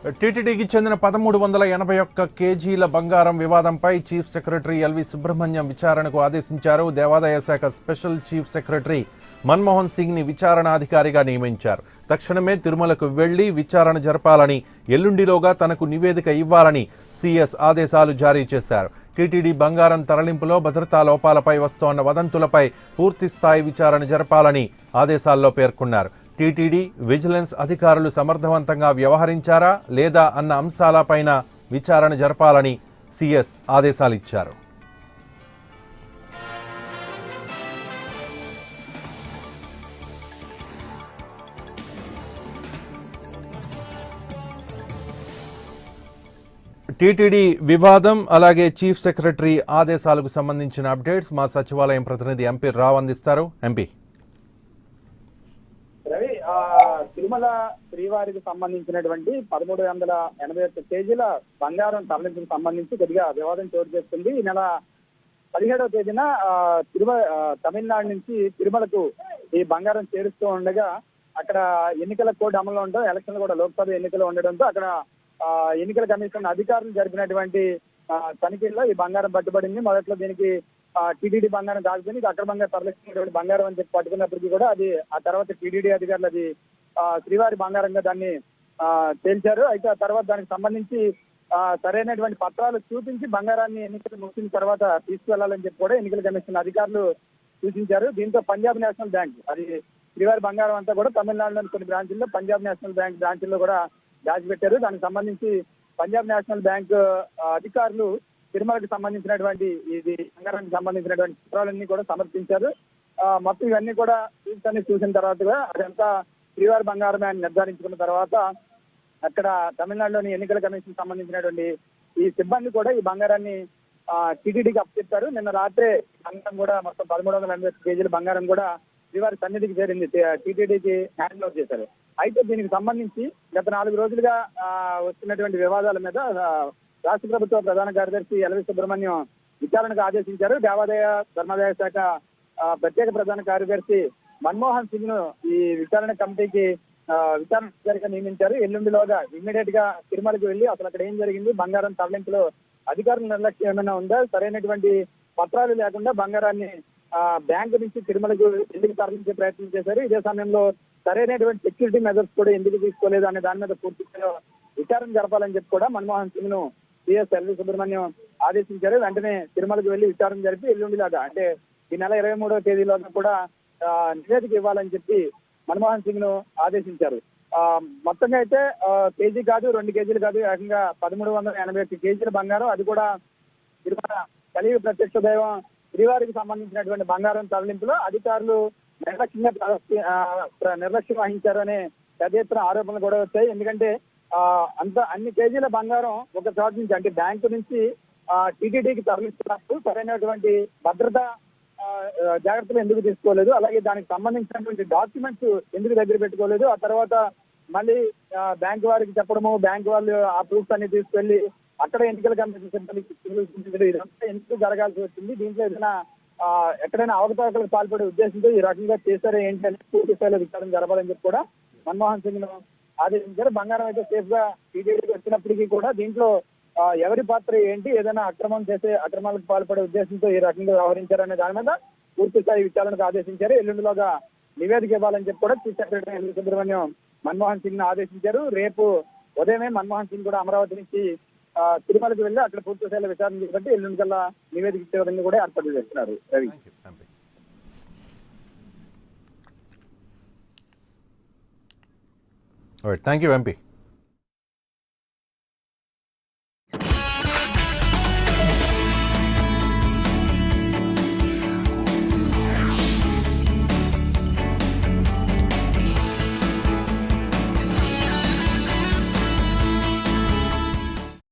టీటీడీకి చెందిన 1381 కేజీల బంగారం వివాదంపై చీఫ్ సెక్రటరీ ఎల్వి సుబ్రహ్మణ్యం విచారణకు ఆదేశించారు. దేవాదాయ శాఖ special chief secretary Manmohan Singh ని విచారణాధికారిగా నియమించారు. తక్షణమే తిరుమలకు వెళ్లి విచారణ జరపాలని, ఎల్లుండిలోగా తనకు నివేదిక ఇవ్వాలని సీఎస్ ఆదేశాలు జారీ చేశారు. టీటీడీ బంగారం తరలింపులో భద్రతా లోపాలపై వస్తోన్న వదంతులపై పూర్తిస్థాయి విచారణ జరపాలని ఆదేశాల్లో పేర్కొన్నారు. టీటీడీ విజిలెన్స్ అధికారులు సమర్థవంతంగా వ్యవహరించారా లేదా అన్న అంశాలపైన విచారణ జరపాలని సీఎస్ ఆదేశాలిచ్చారు. టీటీడీ వివాదం అలాగే చీఫ్ సెక్రటరీ ఆదేశాలకు సంబంధించిన అప్డేట్స్ మా సచివాలయం ప్రతినిధి ఎంపీ రావు అందిస్తారు. ఎంపీ రవి, తిరుమల శ్రీవారికి సంబంధించినటువంటి 1381 కేజీల బంగారం తరలింపుకు సంబంధించి కొద్దిగా వివాదం చోటు చేస్తుంది. ఈ నెల 17వ తేదీన తమిళనాడు నుంచి తిరుమలకు ఈ బంగారం చేరుస్తూ ఉండగా అక్కడ ఎన్నికల కోడ్ అమల్లో ఉండడం, ఎలక్షన్లు కూడా లోక్సభ ఎన్నికలు ఉండడంతో అక్కడ ఎన్నికల కమిషన్ అధికారులు జరిపినటువంటి తనిఖీల్లో ఈ బంగారం పట్టుబడింది. మొదట్లో దీనికి టీటీడీ బంగారం కాకపోయింది, ఇది అక్రమంగా తరలిస్తున్నటువంటి బంగారం అని చెప్పి పట్టుకున్నప్పటికీ కూడా అది ఆ తర్వాత టీటీడీ అధికారులు అది శ్రీవారి బంగారంగా దాన్ని తేల్చారు. అయితే ఆ తర్వాత దానికి సంబంధించి సరైనటువంటి పత్రాలు చూపించి బంగారాన్ని ఎన్నికలు ముగిసిన తర్వాత తీసుకువెళ్లాలని చెప్పి కూడా ఎన్నికల కమిషన్ అధికారులు సూచించారు. దీంతో పంజాబ్ నేషనల్ బ్యాంక్, అది శ్రీవారి బంగారం అంతా కూడా తమిళనాడులోని కొన్ని బ్రాంచుల్లో పంజాబ్ నేషనల్ బ్యాంక్ బ్రాంచుల్లో కూడా దాచిపెట్టారు. దానికి సంబంధించి పంజాబ్ నేషనల్ బ్యాంక్ అధికారులు తిరుమలకి సంబంధించినటువంటి ఇది బంగారానికి సంబంధించినటువంటి పత్రాలన్నీ కూడా సమర్పించారు. మొత్తం ఇవన్నీ కూడా చూసిన తర్వాత అదంతా శ్రీవారి బంగారమే అని నిర్ధారించుకున్న తర్వాత అక్కడ తమిళనాడులోని ఎన్నికల కమిషన్ సంబంధించినటువంటి ఈ సిబ్బంది కూడా ఈ బంగారాన్ని టీటీడీకి అప్పచెప్పారు. నిన్న రాత్రే బంగారం కూడా మొత్తం 1381 కేజీల బంగారం కూడా శ్రీవారి సన్నిధికి చేరింది, టీటీడీకి హ్యాండ్ ఓవర్ చేశారు. అయితే దీనికి సంబంధించి గత 4 రోజులుగా వస్తున్నటువంటి వివాదాల మీద రాష్ట్ర ప్రభుత్వ ప్రధాన కార్యదర్శి ఎల్వి సుబ్రహ్మణ్యం విచారణకు ఆదేశించారు. దేవాదాయ ధర్మాదాయ శాఖ ప్రత్యేక ప్రధాన కార్యదర్శి మన్మోహన్ సింగ్ ను ఈ విచారణ కమిటీకి విచారణగా నియమించారు. ఎల్లుండిలోగా ఇమ్మీడియట్ గా తిరుమలకి వెళ్లి అసలు అక్కడ ఏం జరిగింది, బంగారం తరలింపులో అధికారుల నిర్లక్ష్యం ఏమైనా ఉందా, సరైనటువంటి పత్రాలు లేకుండా బంగారాన్ని బ్యాంకు నుంచి తిరుమలకు ఎందుకు తరలించే ప్రయత్నం చేశారు, ఇదే సమయంలో సరైనటువంటి సెక్యూరిటీ మెజర్స్ కూడా ఎందుకు తీసుకోలేదు అనే దాని మీద పూర్తిగా విచారణ జరపాలని చెప్పి కూడా మన్మోహన్ సింగ్ ను సిఎస్ ఎల్వి సుబ్రహ్మణ్యం ఆదేశించారు. వెంటనే తిరుమలకు వెళ్లి విచారణ జరిపి ఎల్లుండిలాగా అంటే ఈ నెల 23వ తేదీలోగా కూడా నివేదిక ఇవ్వాలని చెప్పి మన్మోహన్ సింగ్ ను ఆదేశించారు. మొత్తంగా అయితే కేజీ కాదు, 2 కేజీలు కాదు, ఏకంగా 1381 కేజీల బంగారం, అది కూడా తిరుమల కలియుగ ప్రత్యక్ష దైవం శ్రీవారికి సంబంధించినటువంటి బంగారం తరలింపులో అధికారులు నిర్లక్ష్యం వహించారు అనే పెద్ద ఎత్తున ఆరోపణలు కూడా వచ్చాయి. ఎందుకంటే అన్ని కేజీల బంగారం ఒక చోట నుంచి అంటే బ్యాంకు నుంచి టీటీడీకి తరలిస్తున్నప్పుడు సరైనటువంటి భద్రత జాగ్రత్తలు ఎందుకు తీసుకోలేదు, అలాగే దానికి సంబంధించినటువంటి డాక్యుమెంట్స్ ఎందుకు దగ్గర పెట్టుకోలేదు, ఆ తర్వాత మళ్ళీ బ్యాంకు వారికి చెప్పడము, బ్యాంకు వాళ్ళు ఆ ప్రూఫ్స్ అన్ని తీసుకెళ్లి అక్కడ ఎన్నికల కమిషన్ ఇదంతా ఎందుకు జరగాల్సి వచ్చింది, దీంట్లో ఏదైనా ఎక్కడైనా అవకతవకలకు పాల్పడే ఉద్దేశంతో ఈ రకంగా చేశారా ఏంటి అని పూర్తి స్థాయిలో విచారణ జరపాలని చెప్పి కూడా మన్మోహన్ సింగ్ ను ఆదేశించారు. బంగారం అయితే సేఫ్ గా టీటీడీకి వచ్చినప్పటికీ కూడా దీంట్లో ఎవరి పాత్ర ఏంటి, ఏదైనా అక్రమాలకు పాల్పడే ఉద్దేశంతో ఈ రకంగా వ్యవహరించారనే దాని మీద పూర్తి స్థాయి విచారణకు ఆదేశించారు. ఎల్లుండిలోగా నివేదిక ఇవ్వాలని చెప్పి కూడా chief secretary L V Subrahmanyam Manmohan Singh ను ఆదేశించారు. రేపు ఉదయమే మన్మోహన్ సింగ్ కూడా అమరావతి నుంచి తిరుమలకు వెళ్ళి అక్కడ పూర్తి స్థాయిలో విచారణ చేపట్టి ఎల్లుండి కల్లా నివేదిక ఇచ్చే విధంగా కూడా ఏర్పాట్లు చేస్తున్నారు. Ravi, thank you MP.